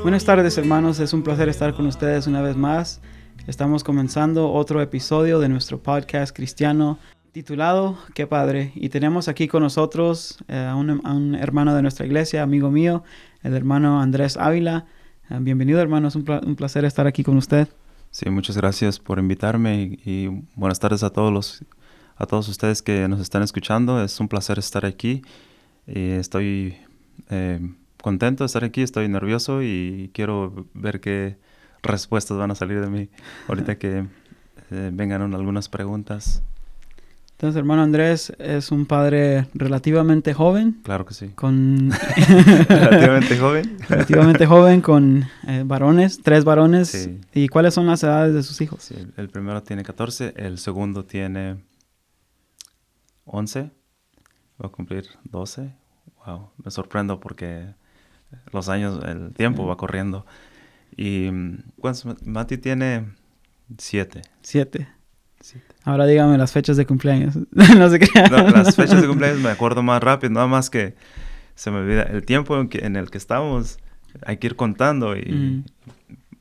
Buenas tardes, hermanos, es un placer estar con ustedes una vez más. Estamos comenzando otro episodio de nuestro podcast cristiano titulado Qué Padre, y tenemos aquí con nosotros a un hermano de nuestra iglesia, amigo mío, el hermano Andrés Ávila. Bienvenido, hermano, es un placer estar aquí con usted. Sí, muchas gracias por invitarme y buenas tardes a todos ustedes que nos están escuchando. Es un placer estar aquí y estoy contento de estar aquí, estoy nervioso y quiero ver qué respuestas van a salir de mí ahorita que vengan algunas preguntas. Entonces, hermano Andrés es un padre relativamente joven. Claro que sí. Relativamente joven. Relativamente joven con varones, 3 varones. Sí. ¿Y cuáles son las edades de sus hijos? Sí, el primero tiene 14, el segundo tiene 11, va a cumplir 12. Wow, me sorprendo porque el tiempo va corriendo. Y Mati tiene 7. 7. Ahora dígame las fechas de cumpleaños. No sé qué. No, las fechas de cumpleaños me acuerdo más rápido, nada más que se me olvida. El tiempo en el que estamos, hay que ir contando. Y,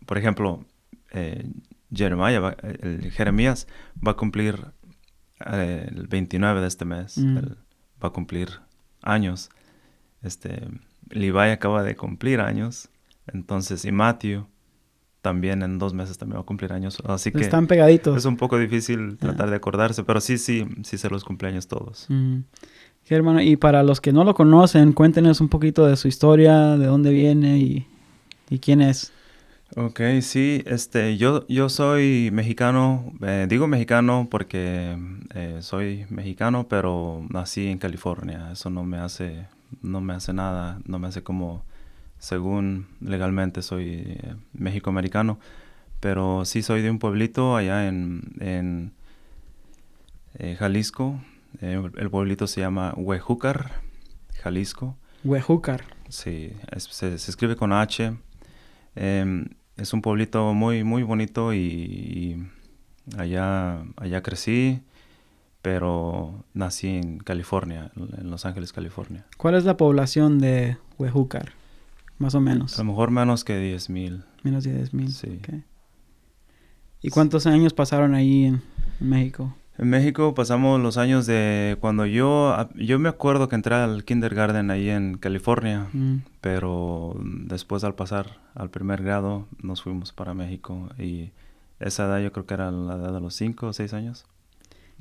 por ejemplo, Jeremías va a cumplir el 29 de este mes. Él va a cumplir años. Levi acaba de cumplir años. Entonces, y Matthew también en 2 meses también va a cumplir años. Así que están pegaditos. Es un poco difícil tratar de acordarse, pero sí sé los cumpleaños todos. Sí, hermano, y para los que no lo conocen, cuéntenos un poquito de su historia, de dónde viene y quién es. Ok, sí, yo soy mexicano, digo mexicano porque soy mexicano, pero nací en California. Eso no me hace nada, no me hace como, según legalmente soy mexicoamericano, pero sí soy de un pueblito allá en Jalisco. El pueblito se llama Huejúcar, Jalisco. Huejúcar. Sí, se escribe con H. Es un pueblito muy, muy bonito y allá crecí, pero nací en California, en Los Ángeles, California. ¿Cuál es la población de Huejúcar, más o menos? A lo mejor menos que 10,000. Menos de 10,000. Sí. Okay. ¿Y cuántos años pasaron ahí en México? En México pasamos los años de cuando yo me acuerdo que entré al kindergarten ahí en California, pero después al pasar al primer grado nos fuimos para México y esa edad yo creo que era la edad de los 5 o 6 años.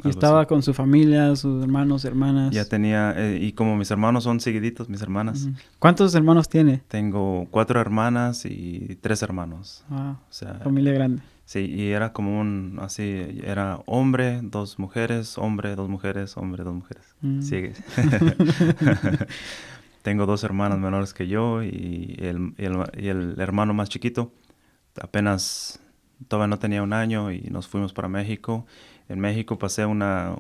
¿Y estaba con su familia, sus hermanos, hermanas? Ya tenía, y como mis hermanos son seguiditos, mis hermanas. ¿Cuántos hermanos tiene? Tengo 4 hermanas y 3 hermanos. Ah, o sea, familia grande. Sí, y era como era hombre, 2 mujeres, hombre, 2 mujeres, hombre, 2 mujeres. Sigue. Tengo 2 hermanas menores que yo y el hermano más chiquito apenas todavía no tenía 1 año y nos fuimos para México. En México pasé una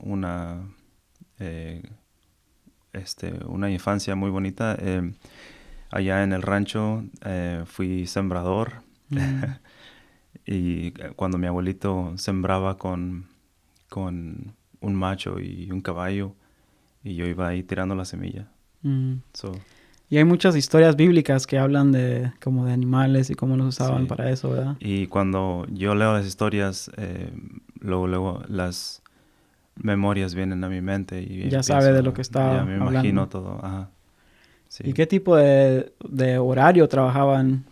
infancia muy bonita. Allá en el rancho fui sembrador. Y cuando mi abuelito sembraba con un macho y un caballo, y yo iba ahí tirando la semilla. Y hay muchas historias bíblicas que hablan de como de animales y cómo los usaban para eso, ¿verdad? Y cuando yo leo las historias, luego las memorias vienen a mi mente. Y ya sabe de lo que está hablando. Ya me imagino todo. Ajá. Sí. ¿Y qué tipo de horario trabajaban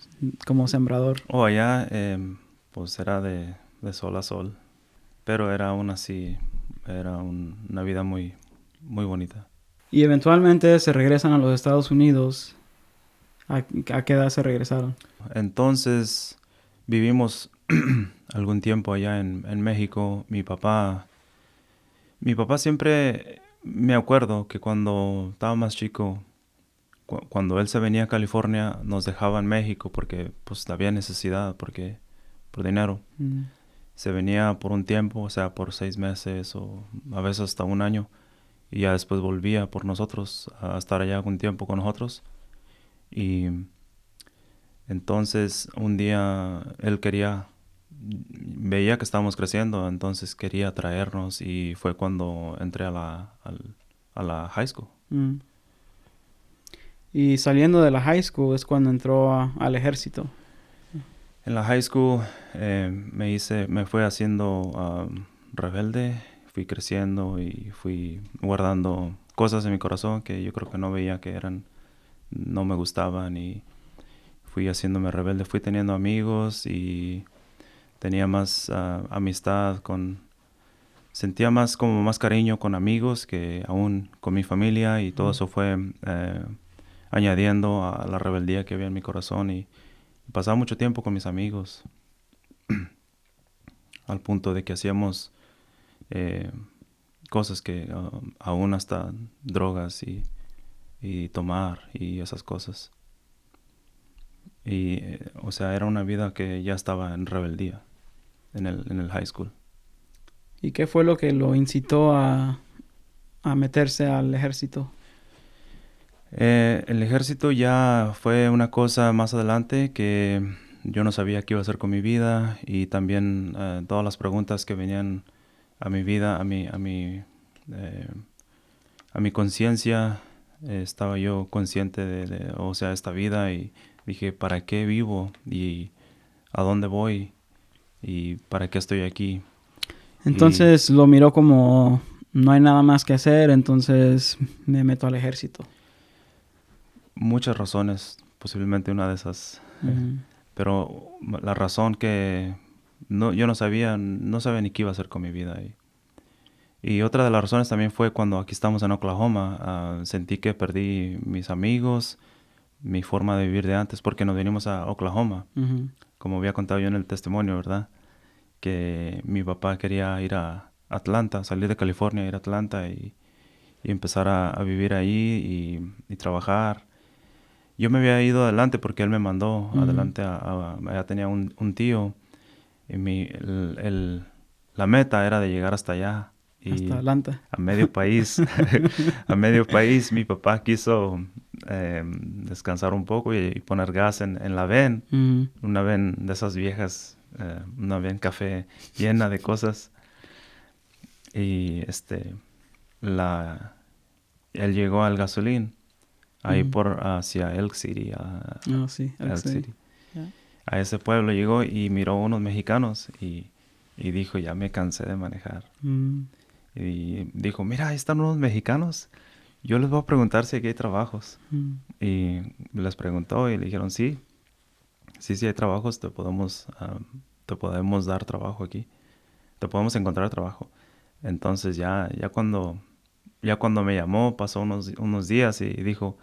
como sembrador? Allá pues era de sol a sol, pero era aún así, era una vida muy, muy bonita. Y eventualmente se regresan a los Estados Unidos. ¿A qué edad se regresaron? Entonces vivimos algún tiempo allá en México. Mi papá siempre, me acuerdo que cuando estaba más chico, cuando él se venía a California, nos dejaba en México porque pues había necesidad, por dinero. Se venía por un tiempo, o sea, por 6 meses o a veces hasta 1 año. Y ya después volvía por nosotros a estar allá un tiempo con nosotros. Y entonces un día él veía que estábamos creciendo, entonces quería traernos y fue cuando entré a la high school. Y saliendo de la high school es cuando entró al ejército. En la high school me fui haciendo rebelde, fui creciendo y fui guardando cosas en mi corazón que yo creo que no veía que no me gustaban, y fui haciéndome rebelde, fui teniendo amigos y tenía más amistad sentía más cariño con amigos que aún con mi familia, y todo eso fue añadiendo a la rebeldía que había en mi corazón, y pasaba mucho tiempo con mis amigos al punto de que hacíamos cosas que aún hasta drogas y tomar y esas cosas. Y, o sea, era una vida que ya estaba en rebeldía en el high school. ¿Y qué fue lo que lo incitó a meterse al ejército? El ejército ya fue una cosa más adelante que yo no sabía qué iba a hacer con mi vida, y también todas las preguntas que venían a mi vida, a mi conciencia, estaba yo consciente o sea, esta vida, y dije, ¿para qué vivo? ¿Y a dónde voy? ¿Y para qué estoy aquí? Entonces lo miró como, no hay nada más que hacer, entonces me meto al ejército. Muchas razones, posiblemente una de esas. Pero la razón que yo no sabía ni qué iba a hacer con mi vida. Y otra de las razones también fue cuando aquí estamos en Oklahoma, sentí que perdí mis amigos, mi forma de vivir de antes, porque nos vinimos a Oklahoma. Como había contado yo en el testimonio, ¿verdad? Que mi papá quería ir a Atlanta, salir de California, ir a Atlanta y empezar a vivir ahí y trabajar. Yo me había ido adelante porque él me mandó adelante. Ya tenía un tío, y la meta era de llegar hasta allá. Y hasta Atlanta. A medio país. A medio país mi papá quiso descansar un poco y poner gas en la van. Una van de esas viejas, una van café llena de cosas. Y él llegó al gasolín ahí hacia Elk City. Elk City. Yeah. A ese pueblo llegó y miró unos mexicanos y dijo, ya me cansé de manejar. Y dijo, mira, ahí están unos mexicanos, yo les voy a preguntar si aquí hay trabajos. Y les preguntó y le dijeron, sí hay trabajos, te podemos dar trabajo aquí, te podemos encontrar trabajo. Entonces ya cuando me llamó, pasó unos días y dijo,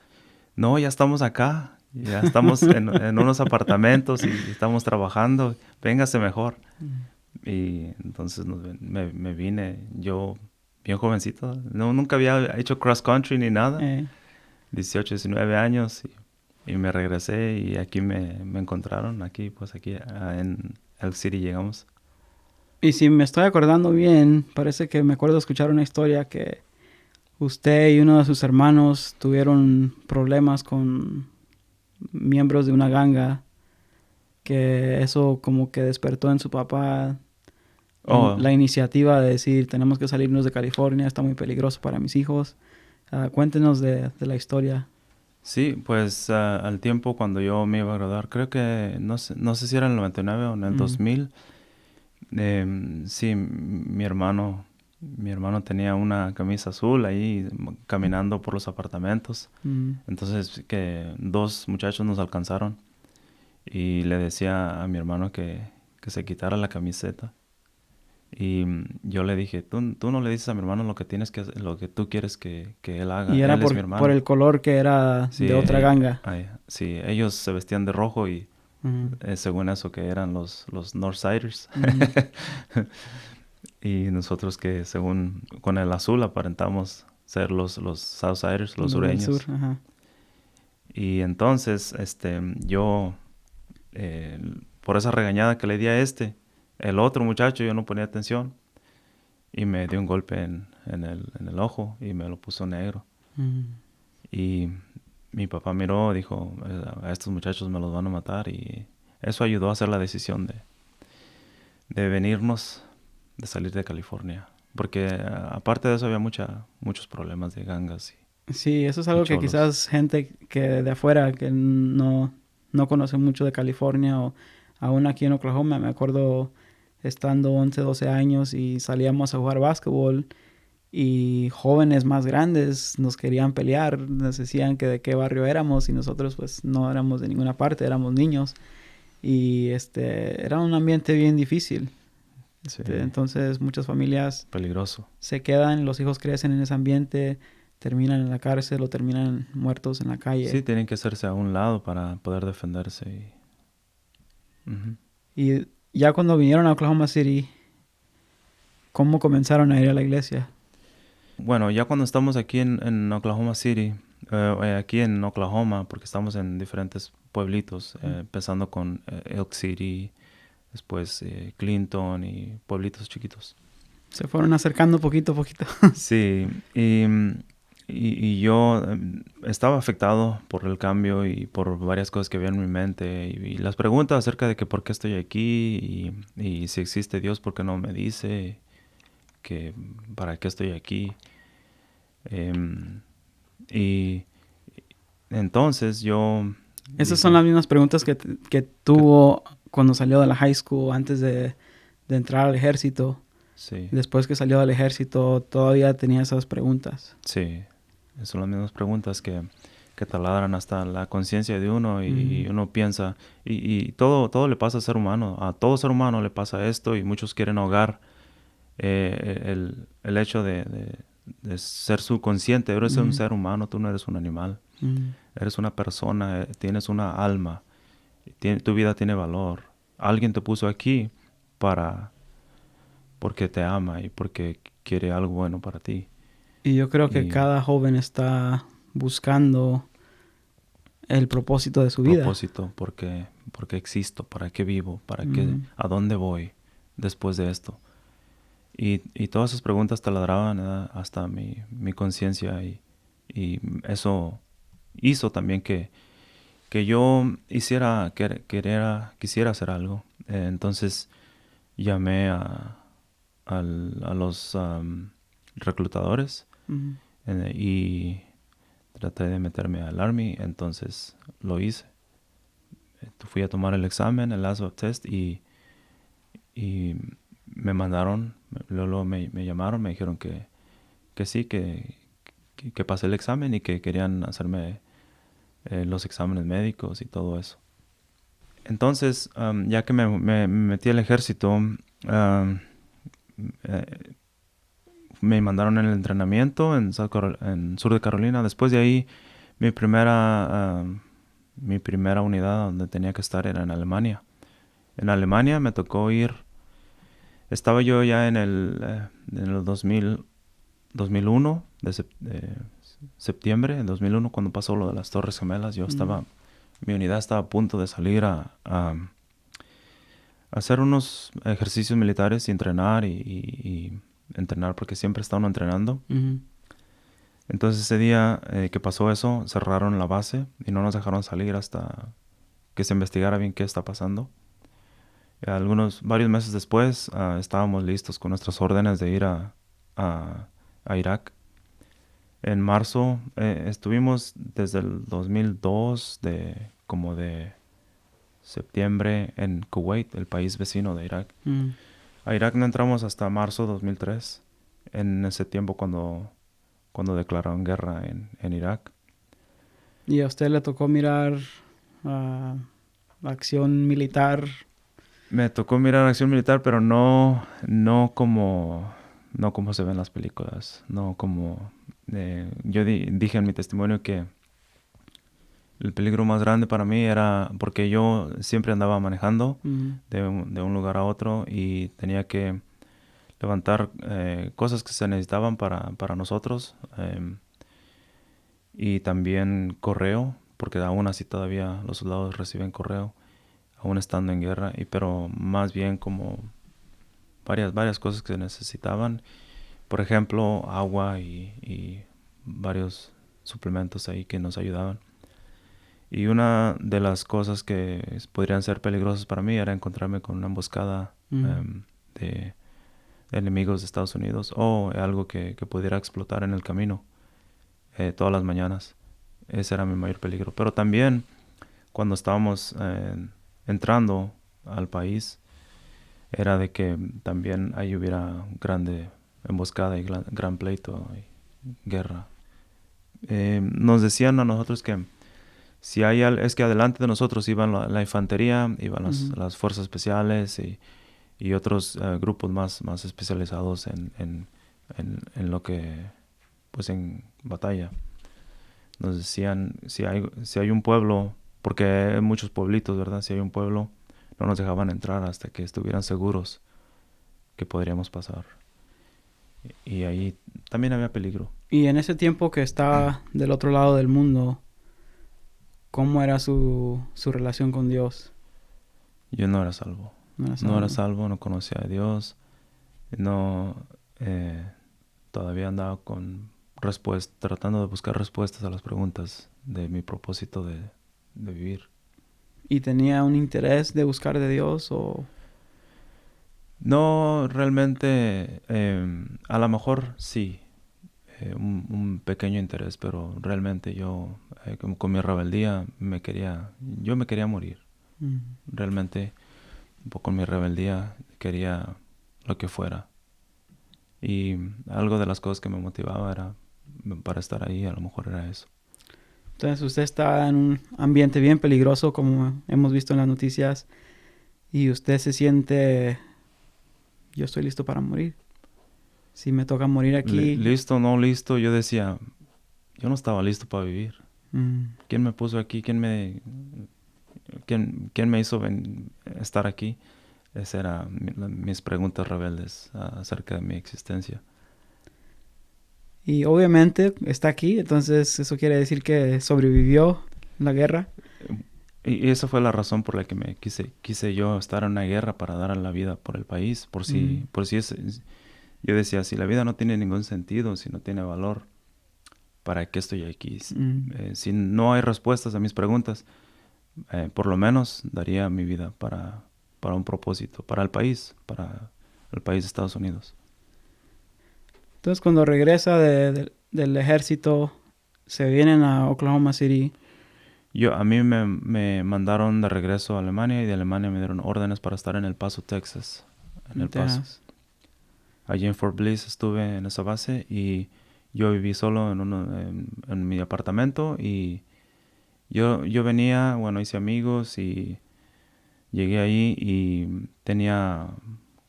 no, ya estamos acá, ya estamos en unos apartamentos y estamos trabajando, véngase mejor. Y entonces me vine, yo bien jovencito, nunca había hecho cross country ni nada, 18, 19 años, y me regresé y aquí me encontraron, aquí en Elk City llegamos. Y si me estoy acordando bien, parece que me acuerdo de escuchar una historia que usted y uno de sus hermanos tuvieron problemas con miembros de una ganga, que eso como que despertó en su papá la iniciativa de decir, tenemos que salirnos de California, está muy peligroso para mis hijos. Cuéntenos de la historia. Sí, pues al tiempo cuando yo me iba a graduar, creo que, no sé si era en el 99 o en el 2000, sí, mi hermano tenía una camisa azul ahí caminando por los apartamentos. Entonces que 2 muchachos nos alcanzaron y le decía a mi hermano que se quitara la camiseta. Y yo le dije, tú no le dices a mi hermano lo que tú quieres que él haga. Y era él es mi hermano. Por el color que era de otra ganga. Sí, ellos se vestían de rojo y según eso que eran los Northsiders. Y nosotros que según con el azul aparentamos ser los Southsiders, los sureños. Sur, ajá. Y entonces yo por esa regañada que le di a el otro muchacho, yo no ponía atención y me dio un golpe en el ojo y me lo puso negro. Y mi papá miró, dijo, a estos muchachos me los van a matar, y eso ayudó a hacer la decisión de venirnos, de salir de California, porque aparte de eso había muchos problemas de gangas. Sí, eso es algo que quizás gente que de afuera que no conoce mucho de California o aún aquí en Oklahoma. Me acuerdo estando 11, 12 años y salíamos a jugar básquetbol y jóvenes más grandes nos querían pelear, nos decían que de qué barrio éramos y nosotros pues no éramos de ninguna parte, éramos niños y era un ambiente bien difícil. Sí. Entonces muchas familias Peligroso. se quedan, los hijos crecen en ese ambiente, terminan en la cárcel o terminan muertos en la calle. Sí, tienen que hacerse a un lado para poder defenderse. Ujú. Y ya cuando vinieron a Oklahoma City, ¿cómo comenzaron a ir a la iglesia? Bueno, ya cuando estamos aquí en Oklahoma City, aquí en Oklahoma, porque estamos en diferentes pueblitos, empezando con Elk City, después Clinton y pueblitos chiquitos. Se fueron acercando poquito a poquito. Sí, y yo estaba afectado por el cambio y por varias cosas que había en mi mente y las preguntas acerca de que por qué estoy aquí y si existe Dios, por qué no me dice que para qué estoy aquí. Y entonces yo... Esas son las mismas preguntas que tuvo cuando salió de la high school, antes de entrar al ejército. Sí. Después que salió del ejército, todavía tenía esas preguntas. Sí, son las mismas preguntas que taladran hasta la conciencia de uno y uno piensa, y todo le pasa al ser humano, a todo ser humano le pasa esto y muchos quieren ahogar el hecho de ser subconsciente. Eres un ser humano, tú no eres un animal, eres una persona, tienes una alma, tu vida tiene valor. Alguien te puso aquí porque te ama y porque quiere algo bueno para ti. Y yo creo que cada joven está buscando el propósito de su vida. Propósito, porque existo, para qué vivo, a dónde voy después de esto. Y todas esas preguntas taladraban hasta mi conciencia y eso hizo también que yo quisiera hacer algo. Entonces llamé a los reclutadores y traté de meterme al Army, entonces lo hice. Fui a tomar el examen, el ASVAB test, y me mandaron, luego me llamaron, me dijeron que sí, que pasé el examen y que querían hacerme los exámenes médicos y todo eso. Entonces, ya que me metí al ejército, me mandaron en el entrenamiento en sur de Carolina. Después de ahí, mi primera unidad donde tenía que estar era en Alemania. En Alemania me tocó ir. Estaba yo ya en el 2001, de septiembre de 2001, cuando pasó lo de las Torres Gemelas. Mi unidad estaba a punto de salir a hacer unos ejercicios militares y entrenar y entrenar, porque siempre está uno entrenando. Entonces ese día que pasó eso, cerraron la base y no nos dejaron salir hasta que se investigara bien qué está pasando. Varios meses después estábamos listos con nuestras órdenes de ir a Irak. En marzo estuvimos desde el 2002, como de septiembre, en Kuwait, el país vecino de Irak. A Irak no entramos hasta marzo 2003, en ese tiempo cuando declararon guerra en Irak. ¿Y a usted le tocó mirar la acción militar? Me tocó mirar acción militar, pero no como se ven en las películas. No como... yo dije en mi testimonio que el peligro más grande para mí era porque yo siempre andaba manejando de un lugar a otro y tenía que levantar cosas que se necesitaban para nosotros, y también correo, porque aún así todavía los soldados reciben correo, aún estando en guerra, pero más bien como varias cosas que se necesitaban. Por ejemplo, agua y varios suplementos ahí que nos ayudaban. Y una de las cosas que podrían ser peligrosas para mí era encontrarme con una emboscada de enemigos de Estados Unidos o algo que pudiera explotar en el camino todas las mañanas. Ese era mi mayor peligro. Pero también cuando estábamos entrando al país era de que también ahí hubiera grande emboscada y gran pleito y guerra. Nos decían a nosotros que si hay es que adelante de nosotros iban la infantería, iban las fuerzas especiales y otros grupos más especializados en lo que, pues en batalla. Nos decían, si hay un pueblo, porque hay muchos pueblitos, ¿verdad? Si hay un pueblo, no nos dejaban entrar hasta que estuvieran seguros que podríamos pasar. Y ahí también había peligro. Y en ese tiempo que estaba del otro lado del mundo, ¿cómo era su relación con Dios? Yo no era salvo. No era salvo, no conocía a Dios. No, todavía andaba tratando de buscar respuestas a las preguntas de mi propósito de vivir. ¿Y tenía un interés de buscar de Dios o...? No, realmente, a lo mejor sí, un pequeño interés, pero realmente yo, con mi rebeldía, yo me quería morir. Realmente, con mi rebeldía, quería lo que fuera. Y algo de las cosas que me motivaba era, para estar ahí, a lo mejor era eso. Entonces usted está en un ambiente bien peligroso, como hemos visto en las noticias, y usted se siente... Yo estoy listo para morir. Si me toca morir aquí... Listo, no listo, yo decía, yo no estaba listo para vivir. ¿Quién me puso aquí? ¿Quién me hizo estar aquí? Esas eran mis preguntas rebeldes acerca de mi existencia. Y obviamente está aquí, entonces eso quiere decir que sobrevivió la guerra. Y esa fue la razón por la que me quise yo estar en una guerra, para dar la vida por el país. Yo decía, si la vida no tiene ningún sentido, si no tiene valor, ¿para qué estoy aquí? Si no hay respuestas a mis preguntas, por lo menos daría mi vida para un propósito, para el país de Estados Unidos. Entonces cuando regresa del ejército, se vienen a Oklahoma City. A mí me mandaron de regreso a Alemania, y de Alemania me dieron órdenes para estar en El Paso, Texas. En El Paso. Allí en Fort Bliss estuve en esa base, y yo viví solo en mi apartamento, y yo venía, hice amigos y llegué ahí y tenía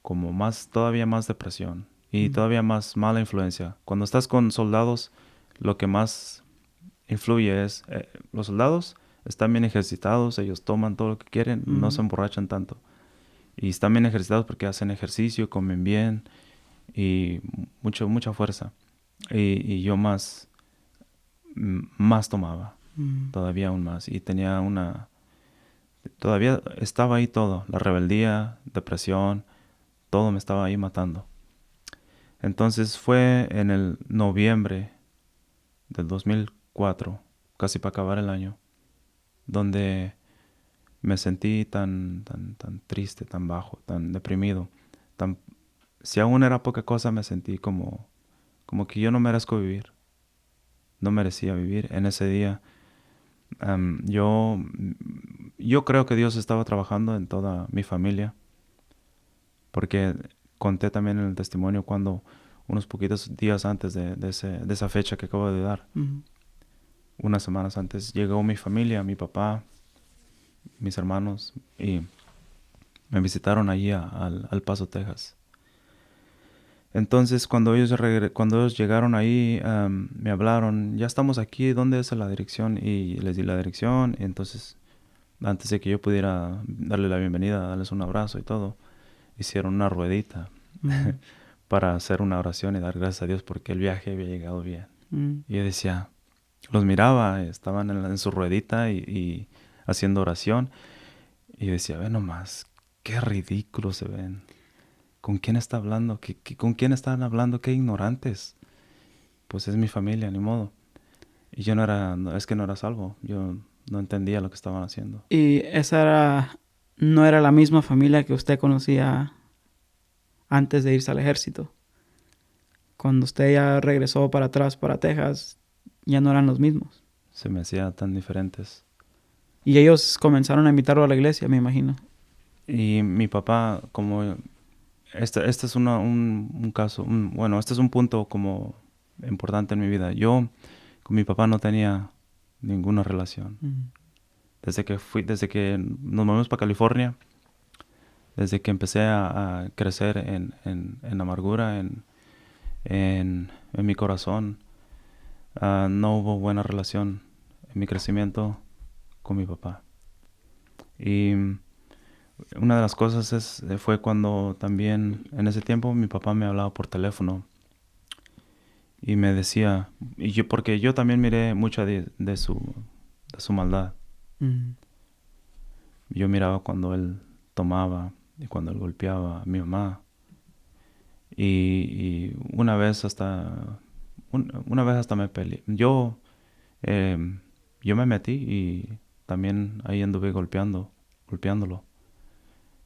como todavía más depresión y todavía más mala influencia. Cuando estás con soldados, lo que más influye es, los soldados están bien ejercitados, ellos toman todo lo que quieren, no se emborrachan tanto. Y están bien ejercitados porque hacen ejercicio, comen bien y mucha fuerza. Y yo más tomaba, todavía aún más. Y todavía estaba ahí todo, la rebeldía, depresión, todo me estaba ahí matando. Entonces fue en el noviembre del 2004, casi para acabar el año, donde me sentí tan triste, tan bajo, tan deprimido. Si aún era poca cosa, me sentí como que yo no merezco vivir. No merecía vivir. En ese día, yo creo que Dios estaba trabajando en toda mi familia, porque conté también en el testimonio cuando unos poquitos días antes de esa fecha que acabo de dar, unas semanas antes, llegó mi familia, mi papá, mis hermanos, y me visitaron allí al Paso, Texas. Entonces, cuando ellos llegaron ahí, me hablaron, ya estamos aquí, ¿dónde es la dirección? Y les di la dirección. Y entonces, antes de que yo pudiera darle la bienvenida, darles un abrazo y todo, hicieron una ruedita para hacer una oración y dar gracias a Dios porque el viaje había llegado bien. Y yo decía, los miraba, estaban en su ruedita y haciendo oración. Y yo decía, ve nomás, qué ridículos se ven. ¿Con quién está hablando? ¿Con quién están hablando? ¡Qué ignorantes! Pues es mi familia, ni modo. Y yo no era salvo. Yo no entendía lo que estaban haciendo. ¿Y no era la misma familia que usted conocía antes de irse al ejército? Cuando usted ya regresó para atrás, para Texas, ya no eran los mismos. Se me hacía tan diferentes. Y ellos comenzaron a invitarlo a la iglesia, me imagino. Y mi papá, como... Este es un caso, bueno, este es un punto como importante en mi vida. Yo con mi papá no tenía ninguna relación. Desde que nos movimos para California, desde que empecé a crecer en amargura, en mi corazón, no hubo buena relación en mi crecimiento con mi papá. Y una de las cosas fue cuando también en ese tiempo mi papá me hablaba por teléfono y me decía, porque yo también miré mucha de su maldad. Yo miraba cuando él tomaba y cuando él golpeaba a mi mamá. Y una vez hasta me peleé. Yo me metí y también ahí anduve golpeándolo.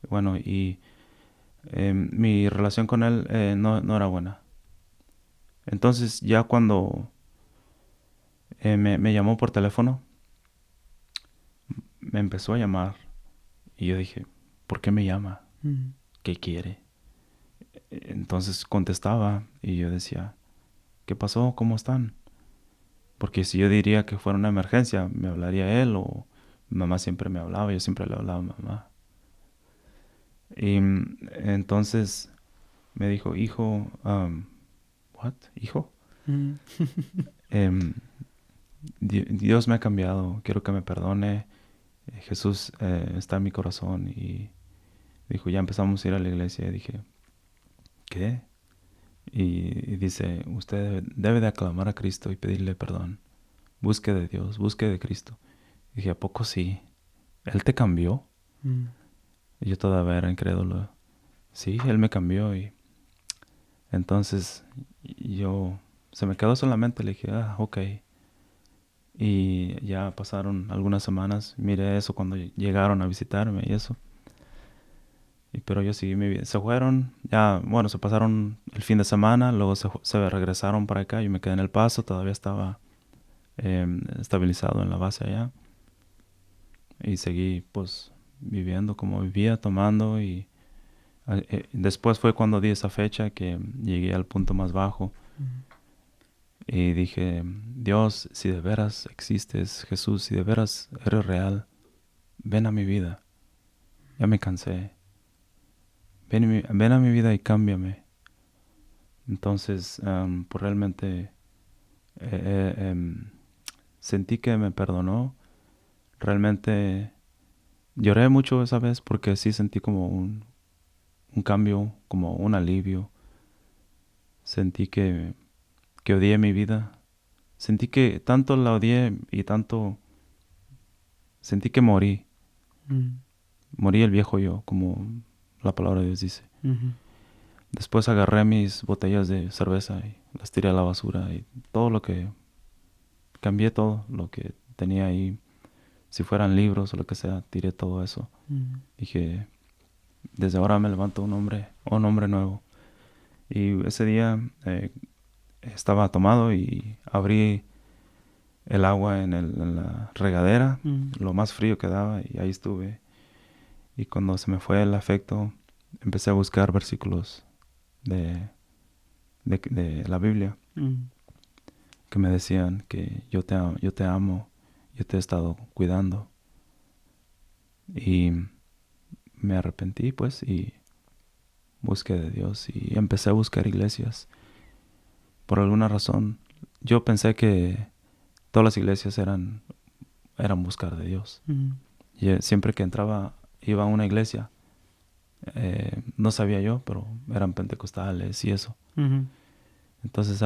Bueno, y mi relación con él no era buena. Entonces ya cuando me llamó por teléfono, me empezó a llamar y yo dije, ¿por qué me llama? ¿Qué quiere? Entonces contestaba y yo decía, ¿qué pasó? ¿Cómo están? Porque si yo diría que fuera una emergencia, me hablaría él o mi mamá siempre me hablaba, yo siempre le hablaba a mamá. Y entonces me dijo, hijo, ¿what? ¿Hijo? Dios me ha cambiado, quiero que me perdone. Jesús está en mi corazón. Y dijo, ya empezamos a ir a la iglesia. Y dije, ¿qué? Y dice, usted debe de aclamar a Cristo y pedirle perdón. Busque de Dios, busque de Cristo. Y dije, ¿a poco sí? ¿Él te cambió? Y yo todavía era incrédulo. Sí, Él me cambió. Y entonces se me quedó solamente, le dije, ok. Y ya pasaron algunas semanas, miré eso cuando llegaron a visitarme y eso. Pero yo seguí mi vida. Se fueron, ya, bueno, se pasaron el fin de semana, luego se regresaron para acá. Yo me quedé en El Paso, todavía estaba estabilizado en la base allá. Y seguí, pues, viviendo como vivía, tomando. Y después fue cuando di esa fecha que llegué al punto más bajo. Y dije, Dios, si de veras existes, Jesús, si de veras eres real, ven a mi vida. Ya me cansé. Ven a mi vida y cámbiame. Entonces, pues realmente sentí que me perdonó. Realmente lloré mucho esa vez porque sí sentí como un cambio, como un alivio. Sentí que odié mi vida. Sentí que tanto la odié y tanto sentí que morí. Morí el viejo yo, como la palabra de Dios dice. Después agarré mis botellas de cerveza y las tiré a la basura y cambié todo lo que tenía ahí. Si fueran libros o lo que sea, tiré todo eso. Dije, desde ahora me levanto un hombre nuevo. Y ese día estaba tomado y abrí el agua en la regadera, lo más frío que daba, y ahí estuve. Y cuando se me fue el afecto, empecé a buscar versículos de la Biblia que me decían que yo te amo, yo te he estado cuidando. Y me arrepentí, pues, y busqué de Dios y empecé a buscar iglesias. Por alguna razón, yo pensé que todas las iglesias eran buscar de Dios. Y siempre que iba a una iglesia, no sabía yo, pero eran pentecostales y eso. Entonces,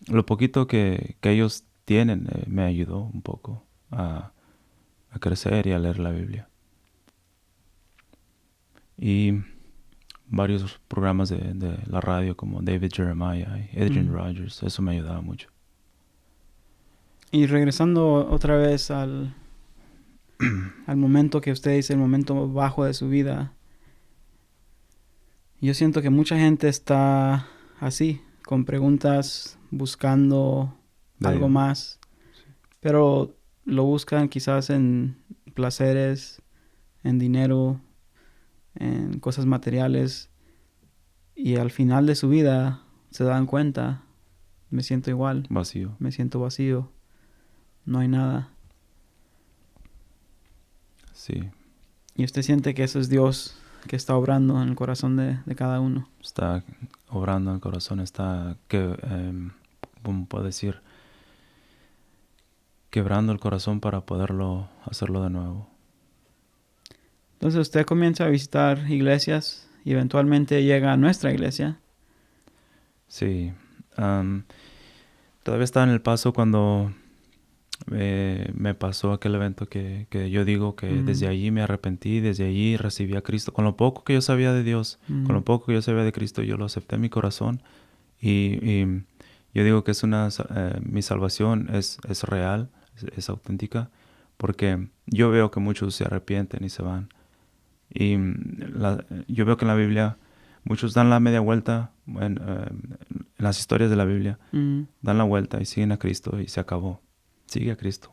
lo poquito que ellos tienen me ayudó un poco a crecer y a leer la Biblia. Y varios programas de la radio como David Jeremiah y Adrian Rogers, eso me ayudaba mucho. Y regresando otra vez al momento que usted dice, el momento bajo de su vida, yo siento que mucha gente está así, con preguntas, buscando algo más, pero lo buscan quizás en placeres, en dinero, en cosas materiales, y al final de su vida se dan cuenta, me siento igual. Vacío. Me siento vacío. No hay nada. Sí. Y usted siente que eso es Dios que está obrando en el corazón de cada uno. Está obrando en el corazón, está, ¿cómo puedo decir? Quebrando el corazón para poderlo hacerlo de nuevo. Entonces usted comienza a visitar iglesias y eventualmente llega a nuestra iglesia. Sí. Todavía estaba en El Paso cuando me pasó aquel evento que yo digo que desde allí me arrepentí, desde allí recibí a Cristo. Con lo poco que yo sabía de Dios, con lo poco que yo sabía de Cristo, yo lo acepté en mi corazón. Y yo digo que mi salvación es real, es auténtica, porque yo veo que muchos se arrepienten y se van. Y yo veo que en la Biblia muchos dan la media vuelta, en las historias de la Biblia, dan la vuelta y siguen a Cristo y se acabó. Sigue a Cristo.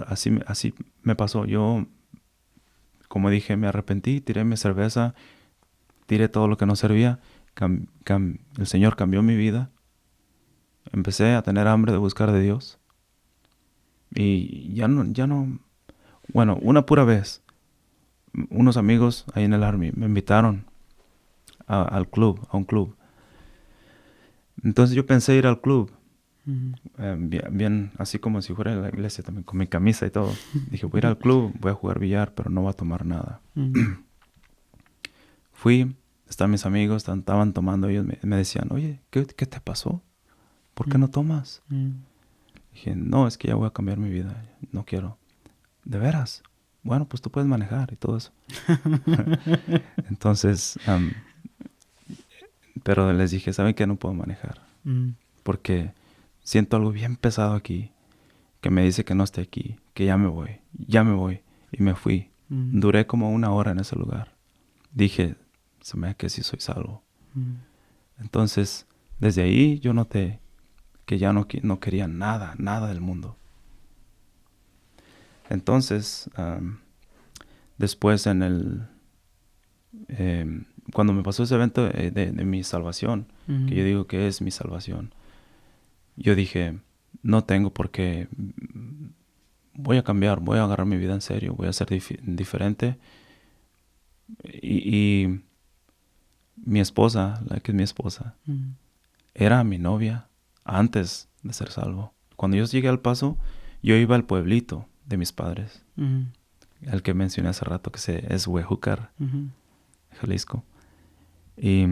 Así me pasó. Yo, como dije, me arrepentí, tiré mi cerveza, tiré todo lo que no servía. El Señor cambió mi vida. Empecé a tener hambre de buscar de Dios. Y ya no. Bueno, una pura vez, unos amigos ahí en el Army me invitaron a un club. Entonces yo pensé ir al club. Bien, así como si fuera a la iglesia también, con mi camisa y todo. Dije, voy a ir al club, voy a jugar billar, pero no voy a tomar nada. Fui, estaban mis amigos, estaban tomando, ellos me decían, oye, ¿qué te pasó? ¿Por qué no tomas? Dije, no, es que ya voy a cambiar mi vida, no quiero. ¿De veras? Bueno, pues tú puedes manejar y todo eso. Entonces, pero les dije, ¿saben qué? No puedo manejar. Porque siento algo bien pesado aquí, que me dice que no esté aquí, que ya me voy. Y me fui. Duré como 1 hora en ese lugar. Dije, se me da que sí soy salvo. Entonces, desde ahí yo noté que ya no quería nada del mundo. Entonces, después cuando me pasó ese evento de mi salvación, que yo digo que es mi salvación, yo dije, no tengo por qué, voy a cambiar, voy a agarrar mi vida en serio, voy a ser diferente. Y mi esposa, la que es mi esposa, era mi novia antes de ser salvo. Cuando yo llegué al Paso, yo iba al pueblito de mis padres, el que mencioné hace rato, que es Huejúcar, Jalisco. Y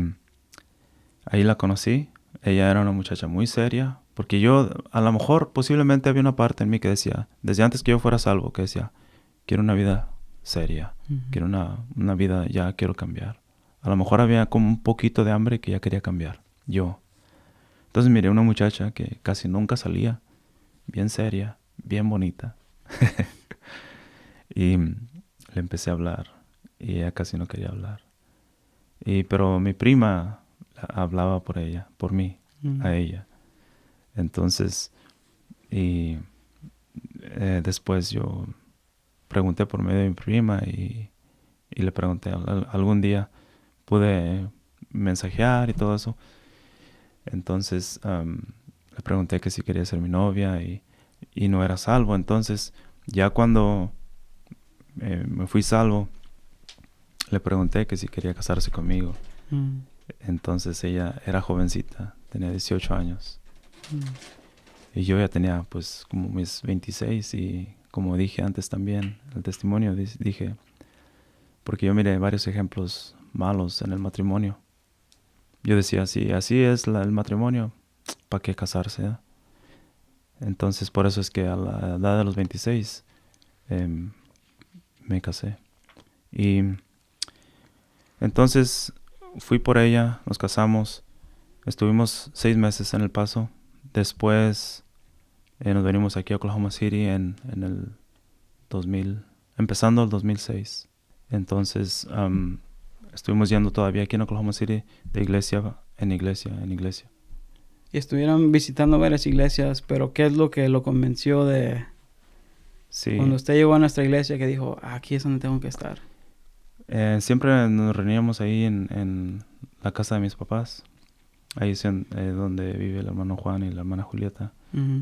ahí la conocí. Ella era una muchacha muy seria, porque yo, a lo mejor, posiblemente había una parte en mí que decía, desde antes que yo fuera salvo, que decía, quiero una vida seria, quiero una vida, ya quiero cambiar. A lo mejor había como un poquito de hambre que ya quería cambiar, yo. Entonces miré una muchacha que casi nunca salía, bien seria, bien bonita. Y le empecé a hablar, y ella casi no quería hablar. Pero mi prima hablaba por mí, a ella. Entonces, después yo pregunté por medio de mi prima y le pregunté, algún día pude mensajear y todo eso. Entonces, le pregunté que si quería ser mi novia y no era salvo. Entonces, ya cuando me fui salvo, le pregunté que si quería casarse conmigo. Entonces ella era jovencita, tenía 18 años. Y yo ya tenía pues como mis 26 y como dije antes también, el testimonio, dije, porque yo miré varios ejemplos malos en el matrimonio. Yo decía, si así es el matrimonio, ¿para qué casarse? Entonces por eso es que a la edad de los 26 me casé. Y entonces fui por ella, nos casamos, estuvimos 6 meses en El Paso. Después nos venimos aquí a Oklahoma City en el 2000, empezando el 2006. Entonces estuvimos yendo todavía aquí en Oklahoma City de iglesia en iglesia. Y estuvieron visitando varias iglesias, pero ¿qué es lo que lo convenció de... Sí. Cuando usted llegó a nuestra iglesia que dijo, aquí es donde tengo que estar? Siempre nos reuníamos ahí en la casa de mis papás. Ahí es donde vive el hermano Juan y la hermana Julieta.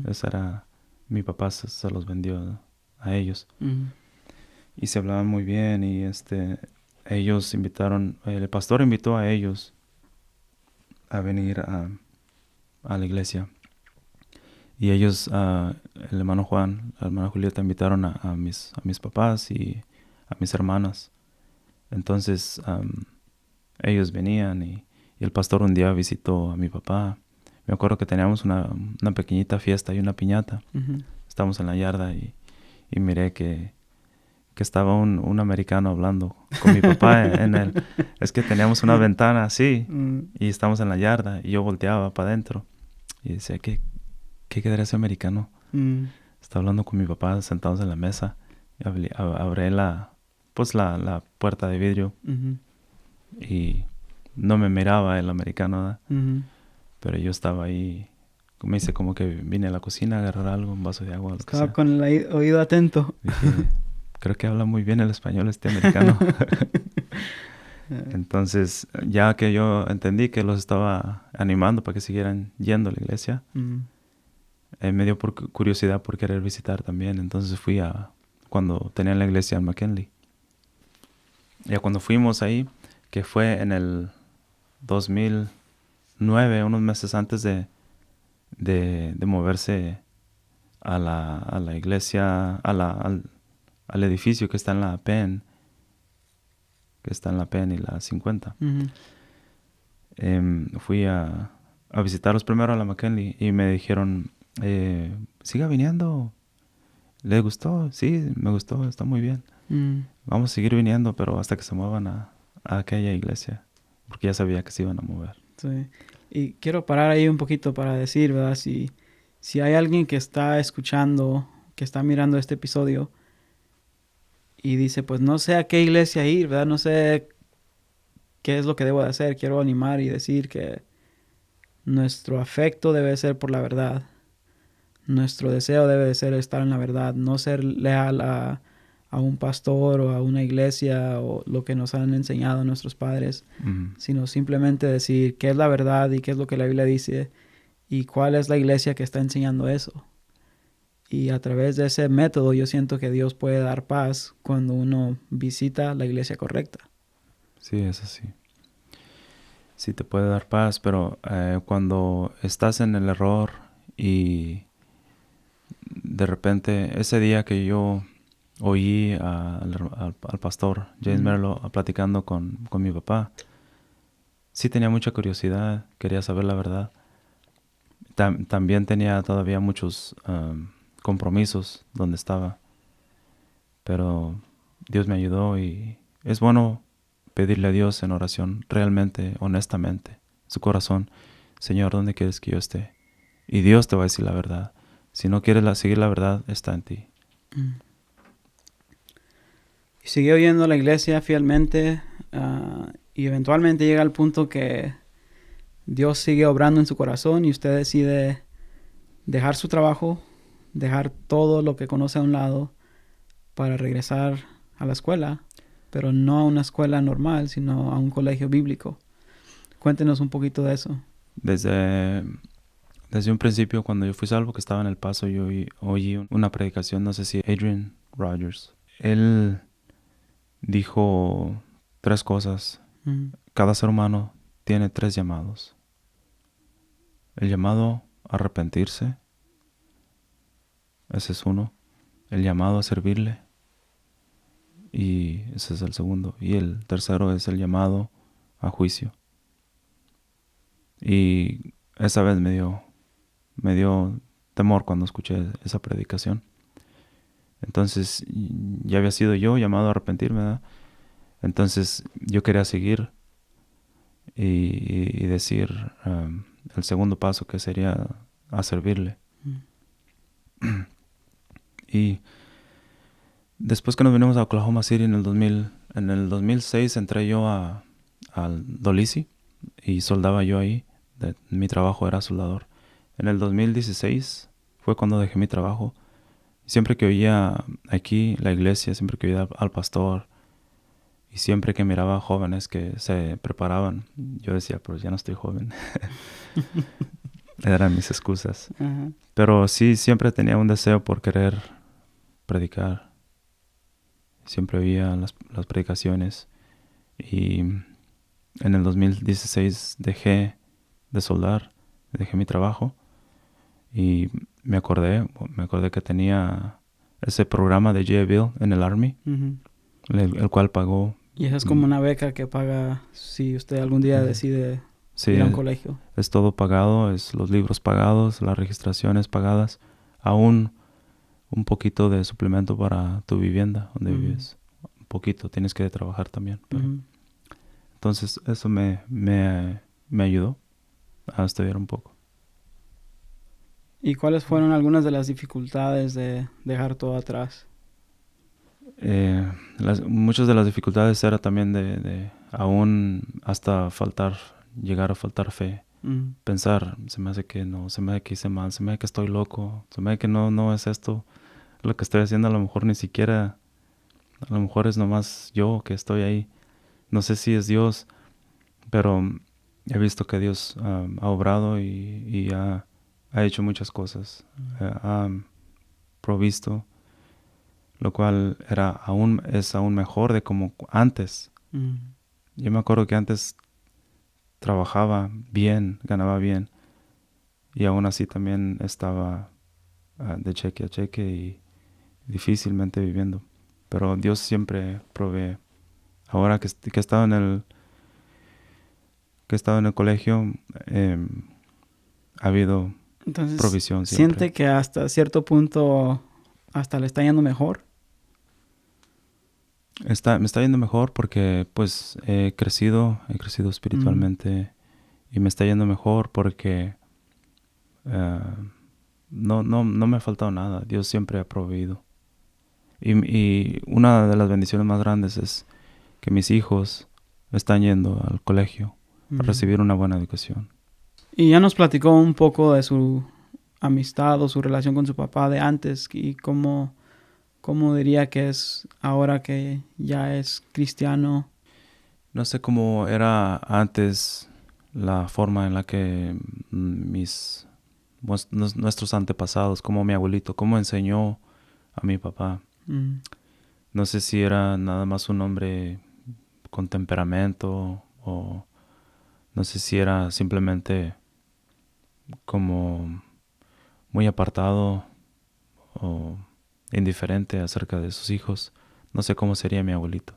Esa era... Mi papá se los vendió a ellos. Y se hablaban muy bien y ellos invitaron... El pastor invitó a ellos a venir a la iglesia. Y ellos, el hermano Juan, la hermana Julieta, invitaron a mis papás y a mis hermanas. Entonces, ellos venían y el pastor un día visitó a mi papá. Me acuerdo que teníamos una pequeñita fiesta y una piñata. Estábamos en la yarda y miré que estaba un americano hablando con mi papá es que teníamos una ventana así y estábamos en la yarda y yo volteaba para adentro y decía, ¿qué quedaría ese americano? Está hablando con mi papá sentados en la mesa. Y abrí la puerta de vidrio y no me miraba el americano, pero yo estaba ahí, como dice, como que vine a la cocina a agarrar algo, un vaso de agua. Estaba con el oído atento. Dije, creo que habla muy bien el español este americano. Entonces, ya que yo entendí que los estaba animando para que siguieran yendo a la iglesia, me dio curiosidad por querer visitar también. Entonces fui cuando tenían la iglesia en McKinley. Ya cuando fuimos ahí, que fue en el 2009, unos meses antes de moverse a la iglesia, al edificio que está en la Penn, y la 50. Fui a visitarlos primero a la McKinley y me dijeron, siga viniendo. ¿Le gustó? Sí, me gustó, está muy bien. Vamos a seguir viniendo, pero hasta que se muevan a aquella iglesia, porque ya sabía que se iban a mover. Sí. Y quiero parar ahí un poquito para decir, ¿verdad? Si hay alguien que está escuchando, que está mirando este episodio y dice, pues no sé a qué iglesia ir, ¿verdad? No sé qué es lo que debo de hacer. Quiero animar y decir que nuestro afecto debe ser por la verdad. Nuestro deseo debe de ser estar en la verdad, no ser leal a un pastor o a una iglesia o lo que nos han enseñado nuestros padres, sino simplemente decir qué es la verdad y qué es lo que la Biblia dice y cuál es la iglesia que está enseñando eso. Y a través de ese método yo siento que Dios puede dar paz cuando uno visita la iglesia correcta. Sí, es así. Sí te puede dar paz, pero cuando estás en el error y de repente ese día que yo oí al pastor James Merlo platicando con mi papá, sí tenía mucha curiosidad, quería saber la verdad. También tenía todavía muchos compromisos donde estaba, pero Dios me ayudó y es bueno pedirle a Dios en oración, realmente, honestamente, su corazón, Señor, ¿dónde quieres que yo esté? Y Dios te va a decir la verdad. Si no quieres seguir la verdad, está en ti. Y siguió yendo a la iglesia fielmente y eventualmente llega al punto que Dios sigue obrando en su corazón y usted decide dejar su trabajo, dejar todo lo que conoce a un lado para regresar a la escuela, pero no a una escuela normal, sino a un colegio bíblico. Cuéntenos un poquito de eso. Desde un principio, cuando yo fui salvo, que estaba en El Paso, yo oí una predicación, no sé si Adrian Rogers. Él dijo 3 cosas. Cada ser humano tiene 3 llamados. El llamado a arrepentirse, ese es uno. El llamado a servirle, y ese es el segundo. Y el tercero es el llamado a juicio. Y esa vez me dio temor cuando escuché esa predicación. Entonces ya había sido yo llamado a arrepentirme, ¿verdad? Entonces yo quería seguir y decir el segundo paso, que sería a servirle. Y después que nos vinimos a Oklahoma City en el 2006 entré yo al Dolisie y soldaba yo ahí. Mi trabajo era soldador. En el 2016 fue cuando dejé mi trabajo. Siempre que oía aquí la iglesia, siempre que oía al pastor y siempre que miraba jóvenes que se preparaban, yo decía, pero ya no estoy joven. Eran mis excusas. Ajá. Pero sí, siempre tenía un deseo por querer predicar. Siempre oía las predicaciones. Y en el 2016 dejé de soldar, dejé mi trabajo. Y me acordé que tenía ese programa de J.A. Bill en el Army, Ujú. el cual pagó. Y esa es como una beca que paga si usted algún día decide Sí, ir a un colegio. es todo pagado, es los libros pagados, las registraciones pagadas, aún un poquito de suplemento para tu vivienda donde vives. Un poquito, tienes que trabajar también. Pero entonces eso me ayudó a estudiar un poco. ¿Y cuáles fueron algunas de las dificultades de dejar todo atrás? Muchas de las dificultades era también de aún hasta llegar a faltar fe. Pensar, se me hace que no, se me hace que hice mal, se me hace que estoy loco, se me hace que no es esto lo que estoy haciendo, a lo mejor ni siquiera, a lo mejor es nomás yo que estoy ahí. No sé si es Dios, pero he visto que Dios ha obrado y ha hecho muchas cosas. Ha provisto, lo cual es aún mejor de como antes. Yo me acuerdo que antes trabajaba bien, ganaba bien, y aún así también estaba de cheque a cheque y difícilmente viviendo. Pero Dios siempre provee. Ahora que he estado en el colegio, ha habido Entonces, provisión siempre. ¿siente que hasta cierto punto hasta le está yendo mejor? Me está yendo mejor porque pues he crecido espiritualmente y me está yendo mejor porque no me ha faltado nada. Dios siempre ha proveído. Y una de las bendiciones más grandes es que mis hijos están yendo al colegio a recibir una buena educación. Y ya nos platicó un poco de su amistad o su relación con su papá de antes y cómo diría que es ahora que ya es cristiano. No sé cómo era antes la forma en la que nuestros antepasados, como mi abuelito, cómo enseñó a mi papá. No sé si era nada más un hombre con temperamento o no sé si era simplemente como muy apartado o indiferente acerca de sus hijos. No sé cómo sería mi abuelito.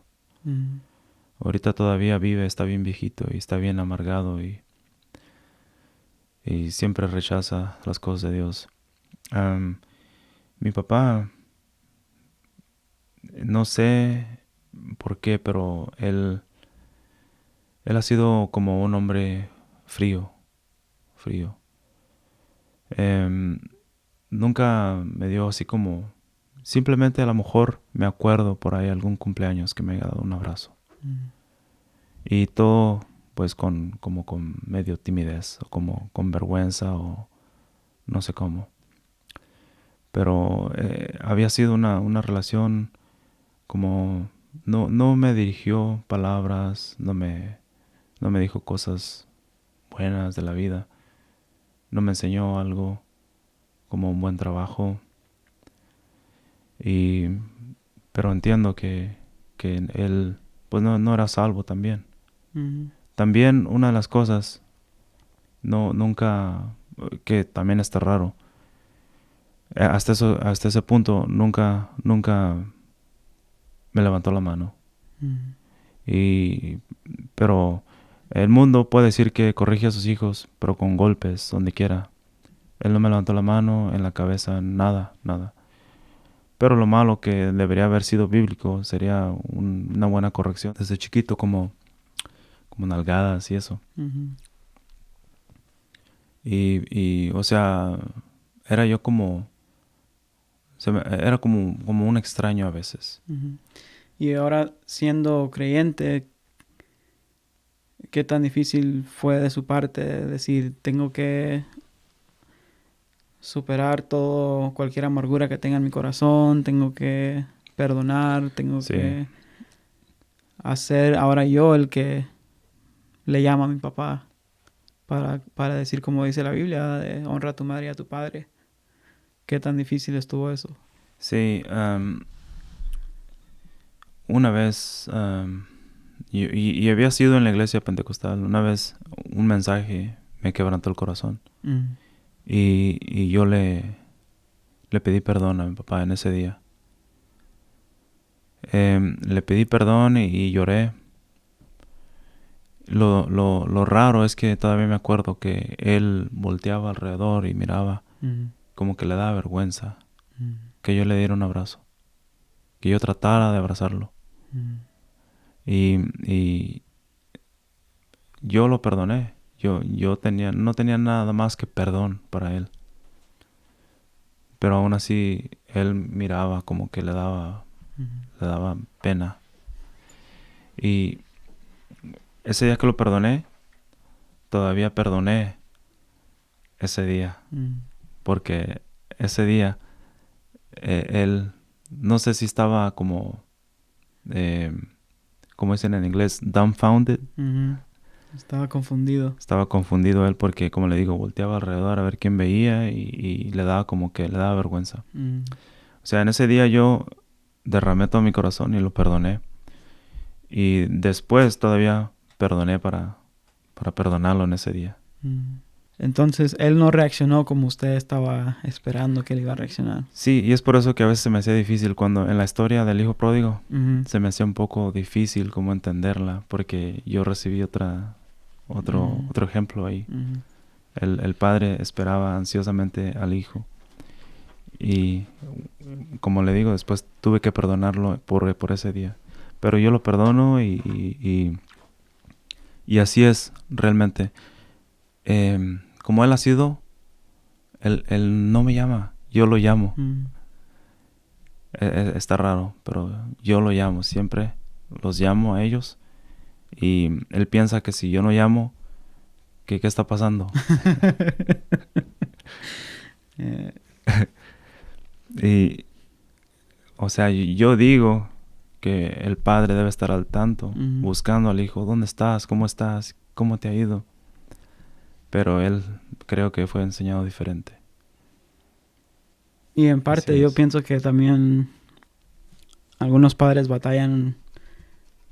Ahorita todavía vive, está bien viejito y está bien amargado y siempre rechaza las cosas de Dios. Mi papá, no sé por qué, pero él ha sido como un hombre frío. Nunca me dio así como... Simplemente a lo mejor me acuerdo por ahí algún cumpleaños que me haya dado un abrazo. Y todo pues como con medio timidez o como con vergüenza o no sé cómo. Pero había sido una relación como... No me dirigió palabras, no me dijo cosas buenas de la vida. No me enseñó algo como un buen trabajo. Pero entiendo que él pues no era salvo también. También una de las cosas, nunca, que también está raro, hasta ese punto nunca me levantó la mano. Pero el mundo puede decir que corrige a sus hijos, pero con golpes, donde quiera. Él no me levantó la mano, en la cabeza, nada. Pero lo malo que debería haber sido bíblico sería una buena corrección desde chiquito, como nalgadas y eso. O sea, era yo como... era como un extraño a veces. Y ahora, siendo creyente, ¿qué tan difícil fue de su parte decir, tengo que superar cualquier amargura que tenga en mi corazón, tengo que perdonar, tengo Sí. que a ser ahora yo el que le llama a mi papá para decir, como dice la Biblia, de honra a tu madre y a tu padre. ¿Qué tan difícil estuvo eso? Sí, una vez, y había sido en la iglesia pentecostal, una vez un mensaje me quebrantó el corazón. Y yo le pedí perdón a mi papá en ese día. Le pedí perdón y lloré. Lo raro es que todavía me acuerdo que él volteaba alrededor y miraba como que le daba vergüenza que yo le diera un abrazo, que yo tratara de abrazarlo. Y yo lo perdoné. Yo no tenía nada más que perdón para él. Pero aún así él miraba como que le daba pena. Y ese día que lo perdoné, todavía perdoné ese día. Porque ese día él, no sé si estaba como dicen en inglés, dumbfounded. Estaba confundido. Estaba confundido él porque, como le digo, volteaba alrededor a ver quién veía y le daba como que le daba vergüenza. O sea, en ese día yo derramé todo mi corazón y lo perdoné. Y después todavía perdoné para perdonarlo en ese día. Entonces, él no reaccionó como usted estaba esperando que él iba a reaccionar. Sí, y es por eso que a veces se me hacía difícil cuando en la historia del hijo pródigo se me hacía un poco difícil como entenderla, porque yo recibí otro ejemplo ahí. El padre esperaba ansiosamente al hijo y, como le digo, después tuve que perdonarlo por ese día. Pero yo lo perdono y así es realmente. Como él ha sido, él no me llama, yo lo llamo. Está raro, pero yo lo llamo, siempre los llamo a ellos. Y él piensa que si yo no llamo, ¿qué está pasando? Y, o sea, yo digo que el padre debe estar al tanto, buscando al hijo. ¿Dónde estás? ¿Cómo estás? ¿Cómo te ha ido? Pero él creo que fue enseñado diferente. Y en parte yo pienso que también algunos padres batallan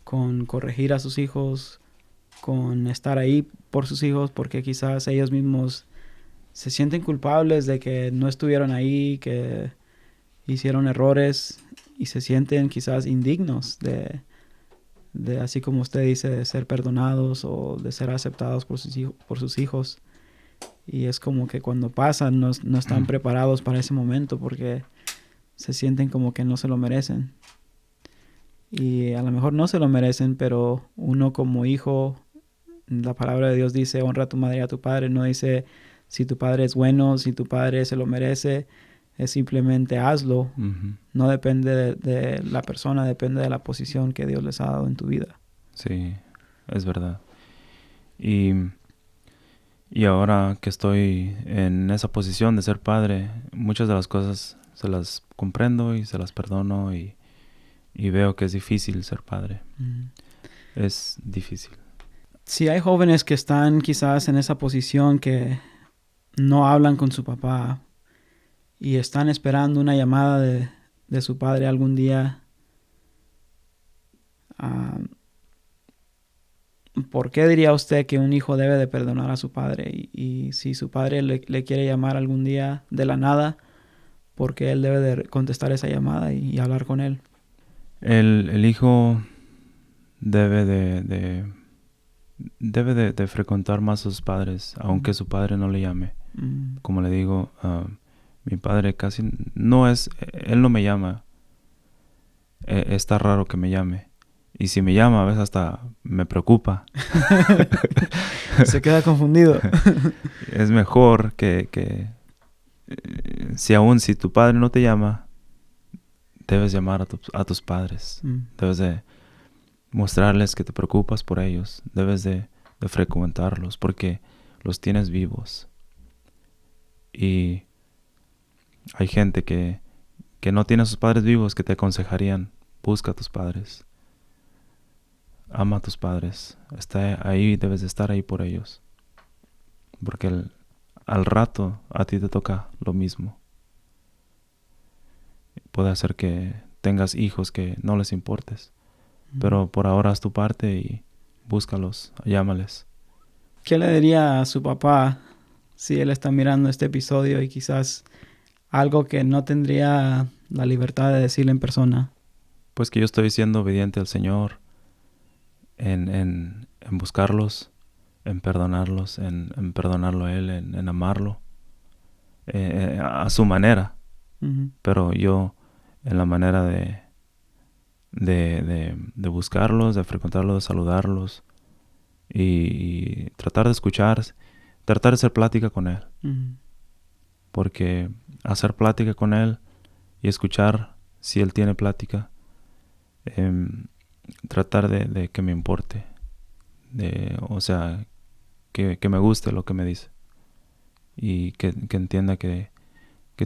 con corregir a sus hijos, con estar ahí por sus hijos, porque quizás ellos mismos se sienten culpables de que no estuvieron ahí, que hicieron errores y se sienten quizás indignos de así como usted dice, de ser perdonados o de ser aceptados por sus hijos. Y es como que cuando pasan no están preparados para ese momento porque se sienten como que no se lo merecen. Y a lo mejor no se lo merecen, pero uno como hijo, la palabra de Dios dice, honra a tu madre y a tu padre. No dice si tu padre es bueno, si tu padre se lo merece. Es simplemente hazlo. No depende de la persona, depende de la posición que Dios les ha dado en tu vida. Sí, es verdad. Y ahora que estoy en esa posición de ser padre, muchas de las cosas se las comprendo y se las perdono y veo que es difícil ser padre. Es difícil. Si hay jóvenes que están quizás en esa posición que no hablan con su papá y están esperando una llamada de su padre algún día, ¿por qué diría usted que un hijo debe de perdonar a su padre? Y si su padre le quiere llamar algún día de la nada, ¿por qué él debe de contestar esa llamada y hablar con él? El hijo debe de frecuentar más a sus padres, aunque su padre no le llame. Como le digo, mi padre casi él no me llama. Está raro que me llame. Y si me llama, a veces hasta me preocupa. Se queda confundido. Es mejor que si tu padre no te llama, debes llamar a tus padres. Debes de mostrarles que te preocupas por ellos. Debes de frecuentarlos porque los tienes vivos. Y hay gente que no tiene a sus padres vivos que te aconsejarían, busca a tus padres. ama a tus padres. Está ahí, debes de estar ahí por ellos. Porque al rato a ti te toca lo mismo. Puede hacer que tengas hijos que no les importes. Pero por ahora haz tu parte y búscalos, llámales. ¿Qué le diría a su papá si él está mirando este episodio y quizás algo que no tendría la libertad de decirle en persona? Pues que yo estoy siendo obediente al Señor en buscarlos, en perdonarlos, en perdonarlo a Él, en amarlo a su manera. Uh-huh. Pero yo en la manera de buscarlos, de frecuentarlos, de saludarlos y tratar de escuchar, tratar de hacer plática con Él. Uh-huh. Porque hacer plática con Él y escuchar si Él tiene plática, tratar de que me importe, o sea, que me guste lo que me dice y que entienda que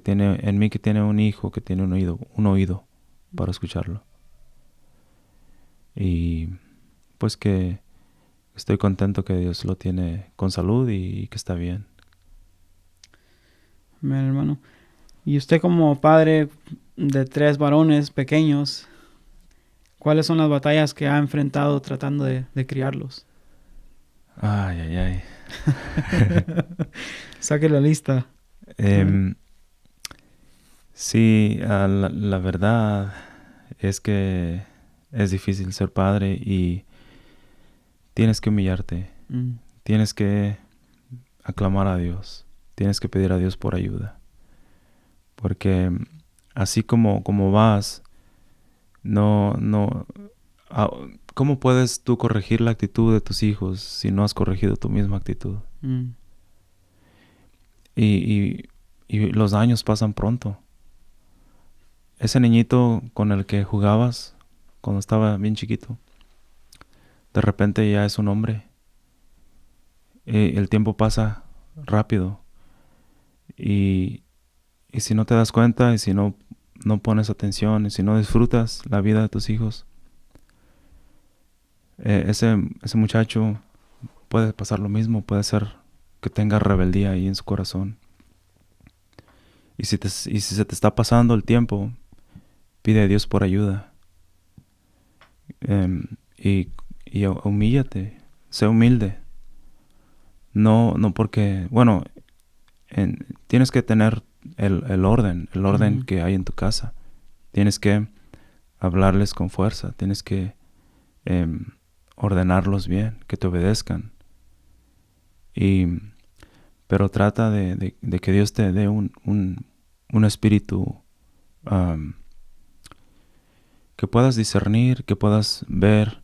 tiene en mí, que tiene un hijo, que tiene un oído para escucharlo. Y pues que estoy contento que Dios lo tiene con salud y que está bien. Amén, hermano. Y usted como padre de 3 varones pequeños, ¿cuáles son las batallas que ha enfrentado tratando de criarlos? Ay, ay, ay. Saque la lista. Sí, la verdad es que es difícil ser padre y tienes que humillarte. Tienes que aclamar a Dios. Tienes que pedir a Dios por ayuda. Porque así como vas, ¿cómo puedes tú corregir la actitud de tus hijos si no has corregido tu misma actitud? Y los años pasan pronto. Ese niñito con el que jugabas cuando estaba bien chiquito, de repente ya es un hombre. El tiempo pasa rápido. Y si no te das cuenta y si no pones atención y si no disfrutas la vida de tus hijos, ese muchacho puede pasar lo mismo, puede ser que tenga rebeldía ahí en su corazón. Y si se te está pasando el tiempo, pide a Dios por ayuda. Y humíllate, sé humilde. No porque, bueno, tienes que tener el orden Uh-huh. que hay en tu casa. Tienes que hablarles con fuerza, tienes que ordenarlos bien, que te obedezcan. Pero trata de que Dios te dé un espíritu que puedas discernir, que puedas ver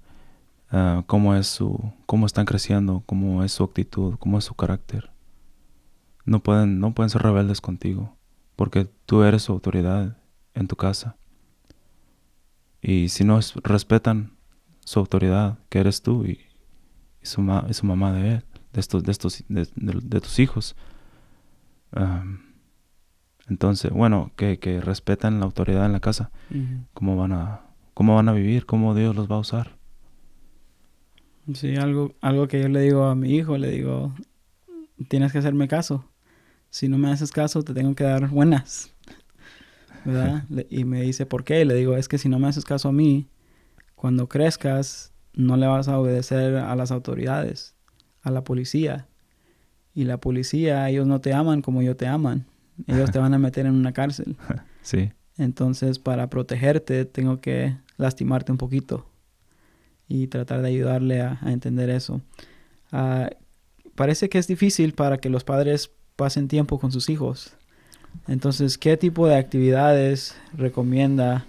cómo están creciendo, cómo es su actitud, cómo es su carácter. No pueden ser rebeldes contigo, porque tú eres su autoridad en tu casa. Y si no respetan su autoridad, que eres tú y su mamá de él, de tus hijos, entonces, bueno, que respetan la autoridad en la casa, Uh-huh. ¿cómo van a vivir? ¿Cómo Dios los va a usar? Sí, algo que yo le digo a mi hijo, le digo, tienes que hacerme caso. Si no me haces caso, te tengo que dar buenas, ¿verdad? Y me dice, ¿por qué? Y le digo, es que si no me haces caso a mí, cuando crezcas, no le vas a obedecer a las autoridades, a la policía. Y la policía, ellos no te aman como yo te aman. Ellos te van a meter en una cárcel. Sí. Entonces, para protegerte, tengo que lastimarte un poquito y tratar de ayudarle a entender eso. Parece que es difícil para que los padres pasen tiempo con sus hijos. Entonces, ¿qué tipo de actividades recomienda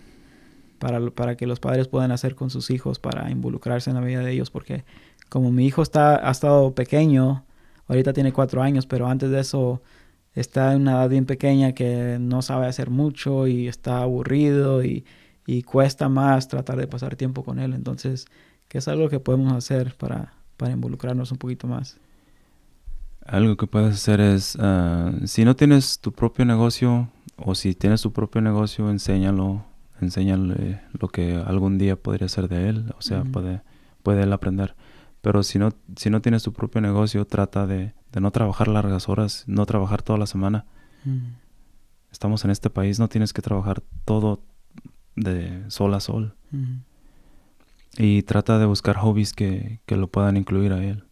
para que los padres puedan hacer con sus hijos para involucrarse en la vida de ellos? Porque como mi hijo ha estado pequeño, ahorita tiene 4 años, pero antes de eso está en una edad bien pequeña que no sabe hacer mucho y está aburrido y cuesta más tratar de pasar tiempo con él. Entonces, ¿qué es algo que podemos hacer para involucrarnos un poquito más? Algo que puedes hacer es, si no tienes tu propio negocio o si tienes tu propio negocio, enséñale lo que algún día podría ser de él. O sea, Uh-huh. puede él aprender. Pero si no tienes tu propio negocio, trata de no trabajar largas horas, no trabajar toda la semana. Estamos en este país, no tienes que trabajar todo de sol a sol. Y trata de buscar hobbies que lo puedan incluir a él.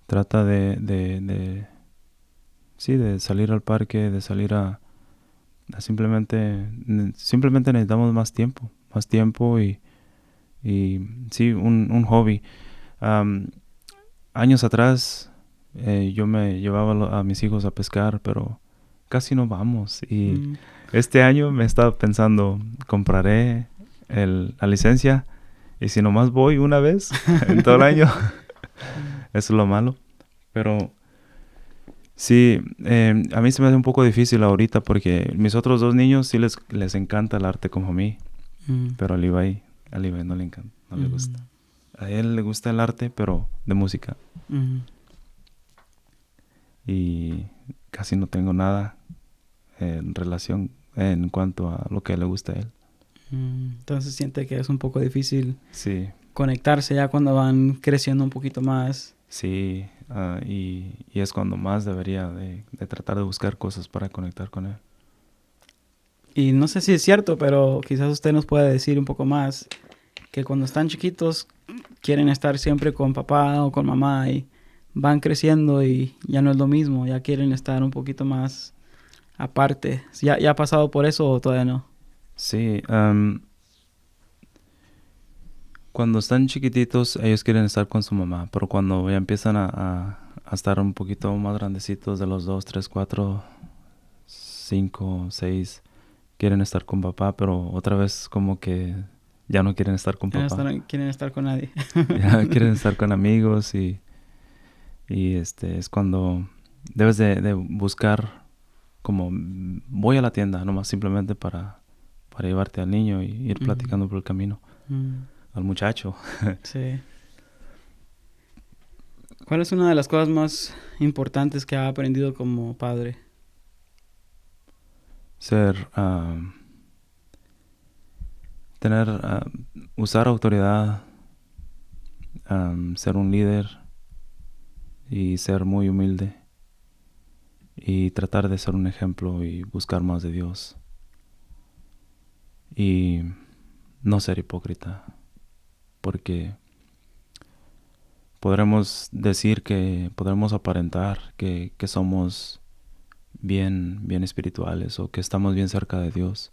Trata de salir al parque, de salir a simplemente necesitamos más tiempo y sí, un hobby. Años atrás yo me llevaba a mis hijos a pescar, pero casi no vamos. Y este año me estaba pensando, compraré la licencia y si nomás voy una vez en todo el año, eso es lo malo. Pero sí, a mí se me hace un poco difícil ahorita porque mis otros 2 niños sí les encanta el arte como a mí, pero a Levi no le encanta, no le gusta. A él le gusta el arte, pero de música. Y casi no tengo nada en relación en cuanto a lo que le gusta a él. Entonces siente que es un poco difícil conectarse ya cuando van creciendo un poquito más. Sí, y es cuando más debería de tratar de buscar cosas para conectar con él. Y no sé si es cierto, pero quizás usted nos pueda decir un poco más que cuando están chiquitos quieren estar siempre con papá o con mamá y van creciendo y ya no es lo mismo, ya quieren estar un poquito más aparte. ¿Ya ha pasado por eso o todavía no? Sí, cuando están chiquititos ellos quieren estar con su mamá, pero cuando ya empiezan a estar un poquito más grandecitos, de los 2, 3, 4, 5, 6, quieren estar con papá, pero otra vez como que ya no quieren estar con papá. Quieren estar con nadie. Ya quieren estar con amigos y es cuando debes de buscar, como voy a la tienda nomás simplemente para llevarte al niño y ir platicando por el camino. Al muchacho. Sí. ¿Cuál es una de las cosas más importantes que ha aprendido como padre? Usar autoridad, ser un líder y ser muy humilde y tratar de ser un ejemplo y buscar más de Dios y no ser hipócrita, porque podremos decir podremos aparentar que somos bien espirituales o que estamos bien cerca de Dios,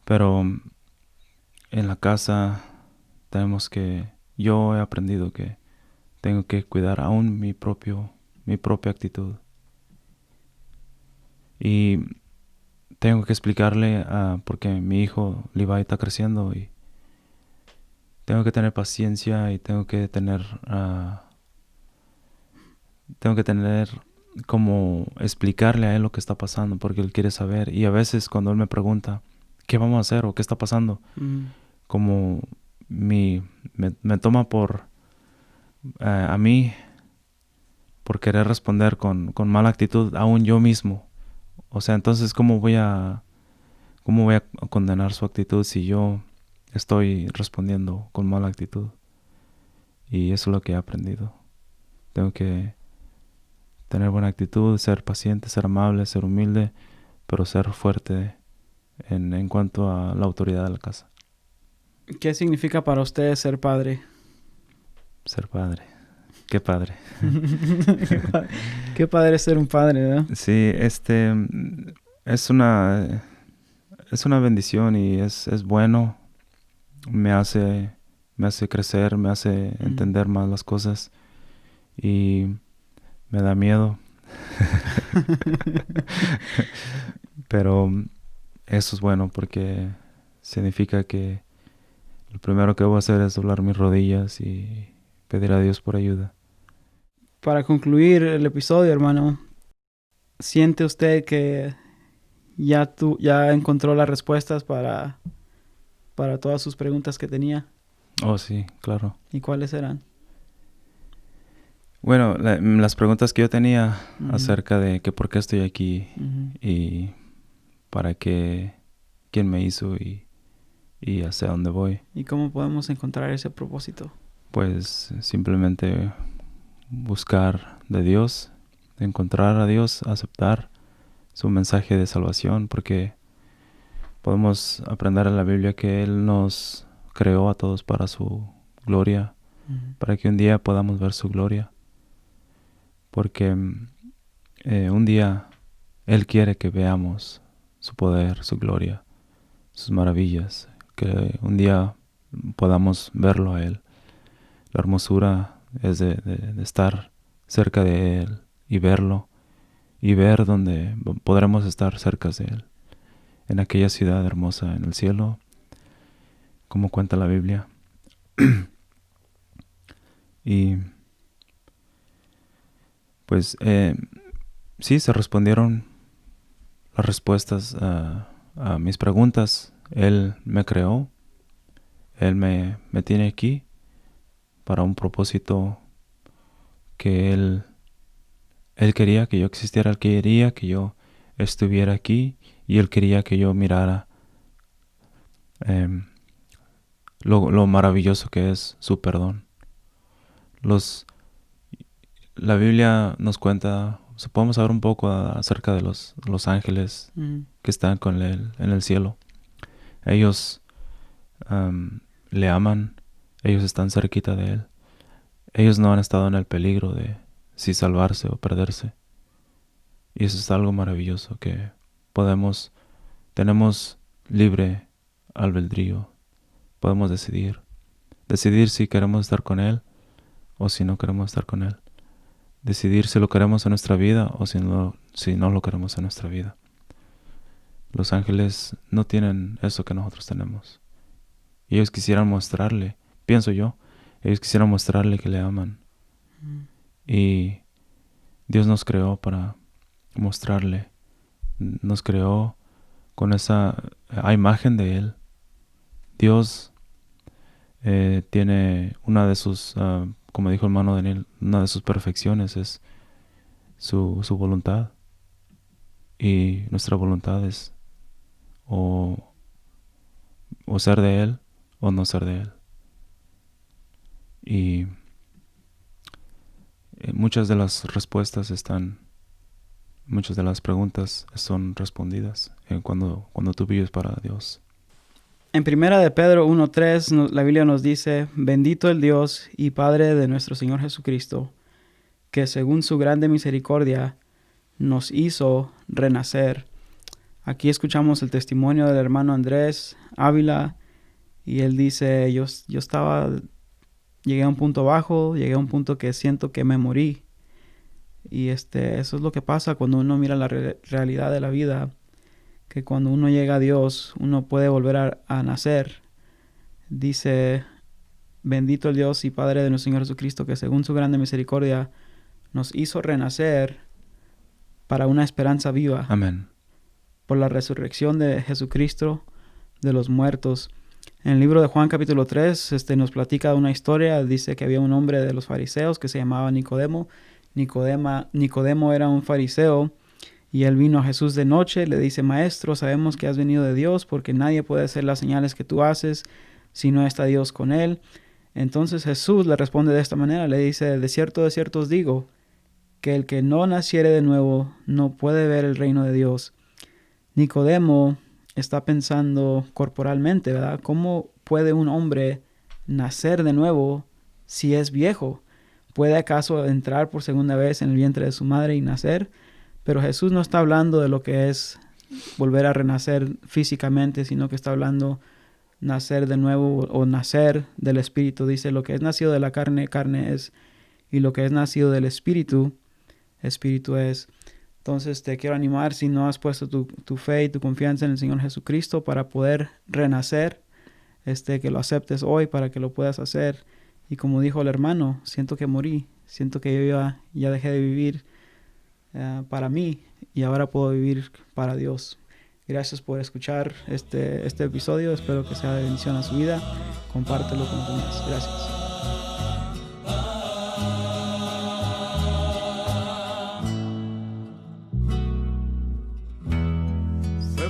pero en la casa yo he aprendido que tengo que cuidar aún mi propia actitud. Y tengo que explicarle porque mi hijo Levi está creciendo y tengo que tener paciencia y tengo que tener como explicarle a él lo que está pasando porque él quiere saber. Y a veces cuando él me pregunta ¿qué vamos a hacer o qué está pasando? Como me toma a mí por querer responder con mala actitud, aún yo mismo. O sea, entonces, ¿cómo voy a condenar su actitud si yo estoy respondiendo con mala actitud? Y eso es lo que he aprendido. Tengo que tener buena actitud, ser paciente, ser amable, ser humilde, pero ser fuerte en cuanto a la autoridad de la casa. ¿Qué significa para usted ser padre? Ser padre. Qué padre. Qué padre ser un padre, ¿verdad? Sí, es una bendición y es bueno. Me hace crecer, me hace entender más las cosas y me da miedo. Pero eso es bueno porque significa que lo primero que voy a hacer es doblar mis rodillas y pedir a Dios por ayuda. Para concluir el episodio, hermano, ¿siente usted que ya encontró las respuestas para todas sus preguntas que tenía? Oh, sí, claro. ¿Y cuáles eran? Bueno, las preguntas que yo tenía acerca de que por qué estoy aquí y para qué, quién me hizo y y hacia dónde voy. ¿Y cómo podemos encontrar ese propósito? Pues simplemente buscar de Dios, encontrar a Dios, aceptar su mensaje de salvación, porque podemos aprender en la Biblia que Él nos creó a todos para su gloria, para que un día podamos ver su gloria, porque un día Él quiere que veamos su poder, su gloria, sus maravillas, que un día podamos verlo a Él. La hermosura es de estar cerca de Él y verlo, y ver dónde podremos estar cerca de Él, en aquella ciudad hermosa en el cielo, como cuenta la Biblia. Y pues sí, se respondieron las respuestas a mis preguntas. Él me creó, Él me tiene aquí para un propósito que Él quería que yo existiera, Él quería que yo estuviera aquí, y Él quería que yo mirara lo maravilloso que es su perdón. La Biblia nos cuenta, podemos saber un poco acerca de los ángeles que están con Él en el cielo. Ellos le aman, ellos están cerquita de Él. Ellos no han estado en el peligro de si salvarse o perderse. Y eso es algo maravilloso, que tenemos libre albedrío. Podemos decidir si queremos estar con Él o si no queremos estar con Él. Decidir si lo queremos en nuestra vida o si no lo queremos en nuestra vida. Los ángeles no tienen eso que nosotros tenemos. Y ellos quisieran mostrarle, pienso yo, ellos quisieran mostrarle que le aman. Y Dios nos creó para mostrarle. Nos creó con esa imagen de Él. Dios tiene una de sus, como dijo el hermano Daniel, una de sus perfecciones es su voluntad. Y nuestra voluntad es o ser de Él o no ser de Él. Y muchas de las preguntas son respondidas cuando tú vives para Dios. En 1 de Pedro 1:3 la Biblia nos dice: bendito el Dios y Padre de nuestro Señor Jesucristo, que según su grande misericordia nos hizo renacer. Aquí escuchamos el testimonio del hermano Andrés Ávila, y él dice: yo llegué a un punto bajo, llegué a un punto que siento que me morí. Y eso es lo que pasa cuando uno mira la realidad de la vida, que cuando uno llega a Dios, uno puede volver a nacer. Dice: bendito el Dios y Padre de nuestro Señor Jesucristo, que según su grande misericordia nos hizo renacer para una esperanza viva. Amén. Por la resurrección de Jesucristo de los muertos. En el libro de Juan capítulo 3 nos platica una historia. Dice que había un hombre de los fariseos que se llamaba Nicodemo. Nicodemo era un fariseo, y él vino a Jesús de noche. Le dice: Maestro, sabemos que has venido de Dios, porque nadie puede hacer las señales que tú haces si no está Dios con él. Entonces Jesús le responde de esta manera. Le dice: de cierto os digo, que el que no naciere de nuevo no puede ver el reino de Dios. Nicodemo está pensando corporalmente, ¿verdad? ¿Cómo puede un hombre nacer de nuevo si es viejo? ¿Puede acaso entrar por segunda vez en el vientre de su madre y nacer? Pero Jesús no está hablando de lo que es volver a renacer físicamente, sino que está hablando nacer de nuevo o nacer del Espíritu. Dice: lo que es nacido de la carne, carne es, y lo que es nacido del Espíritu, Espíritu es. Entonces te quiero animar, si no has puesto tu fe y tu confianza en el Señor Jesucristo para poder renacer, que lo aceptes hoy para que lo puedas hacer. Y como dijo el hermano, siento que morí, siento que yo ya dejé de vivir para mí, y ahora puedo vivir para Dios. Gracias por escuchar este episodio. Espero que sea de bendición a su vida. Compártelo con los demás. Gracias.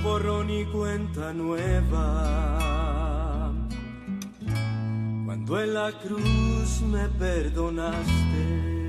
Borrón y cuenta nueva. Cuando en la cruz me perdonaste,